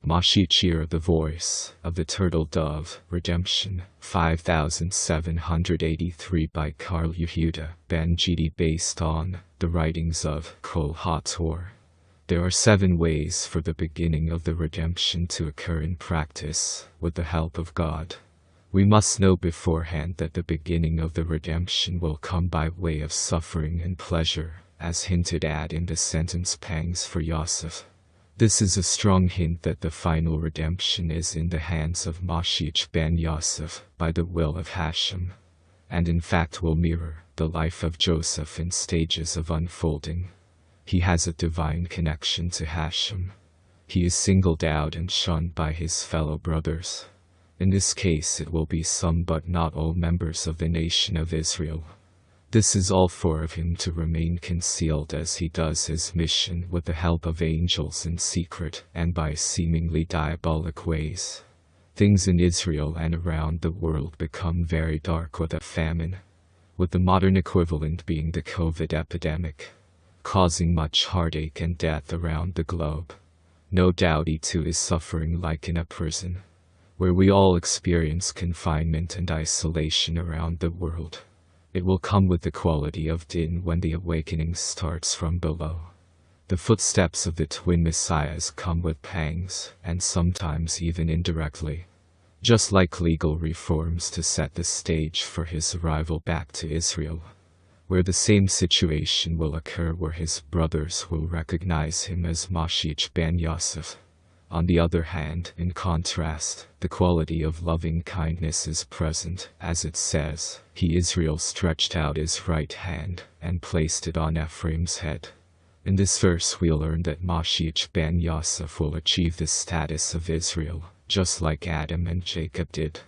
MoShiach Era The Voice of the Turtle Dove, Redemption, 5783 by Carl Yehuda, Ben-Dovid, based on the writings of Kol HaTorah. There are 7 ways for the beginning of the redemption to occur in practice, with the help of God. We must know beforehand that the beginning of the redemption will come by way of suffering and pleasure, as hinted at in the sentence pangs for Yosef. This is a strong hint that the final redemption is in the hands of MoShiach Ben-YoSef, by the will of HaShem, and in fact will mirror the life of Joseph in stages of unfolding. He has a divine connection to HaShem. He is singled out and shunned by his fellow brothers. In this case it will be some but not all members of the nation of Israel. This is all for him to remain concealed as he does his mission with the help of angels in secret and by seemingly diabolic ways. Things in Israel and around the world become very dark with a famine, with the modern equivalent being the COVID epidemic, causing much heartache and death around the globe. No doubt A.D.A.M is suffering like in a prison, where we all experience confinement and isolation around the world. It will come with the quality of din when the awakening starts from below. The footsteps of the twin messiahs come with pangs, and sometimes even indirectly. Just like legal reforms to set the stage for his arrival back to Israel, where the same situation will occur where his brothers will recognize him as MoShiach Ben-YoSef. On the other hand, in contrast, the quality of loving kindness is present, as it says, "He Israel stretched out his right hand, and placed it on Ephraim's head." In this verse we learn that MoShiach Ben-YoSef will achieve the status of Israel, just like Adam and Jacob did.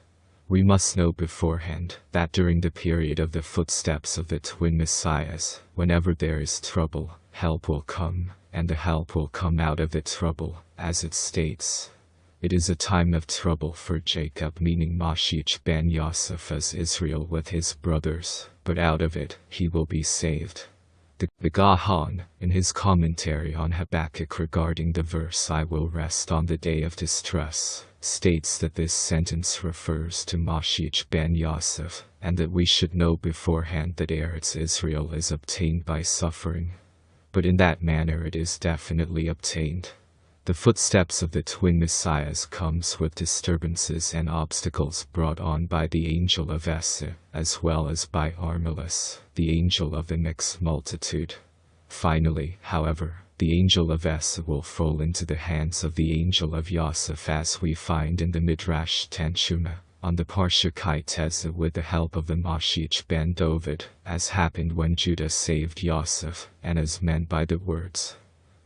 We must know beforehand that during the period of the footsteps of the twin messiahs, whenever there is trouble, help will come, and the help will come out of the trouble, as it states. It is a time of trouble for Jacob, meaning MoShiach Ben-YoSef as Israel with his brothers, but out of it he will be saved. The Gaon, in his commentary on Habakkuk regarding the verse "I will rest on the day of distress," states that this sentence refers to MoShiach Ben-YoSef, and that we should know beforehand that Eretz Israel is obtained by suffering. But in that manner it is definitely obtained. The footsteps of the twin messiahs comes with disturbances and obstacles brought on by the angel of Esau, as well as by Armilus, the angel of the mixed multitude. Finally, however, the angel of Esau will fall into the hands of the angel of Yosef, as we find in the Midrash Tanchuma, on the Parsha Ki-Tezah, with the help of the MoShiach Ben-Dovid, as happened when Judah saved Yosef, and as meant by the words,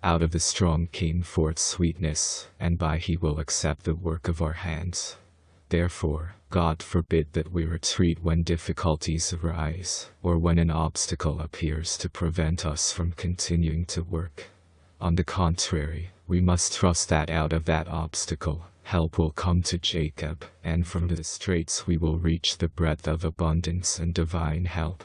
"Out of the strong came forth sweetness, and by he will accept the work of our hands." Therefore, God forbid that we retreat when difficulties arise, or when an obstacle appears to prevent us from continuing to work. On the contrary, we must trust that out of that obstacle, help will come to Jacob, and from the straits we will reach the breadth of abundance and divine help.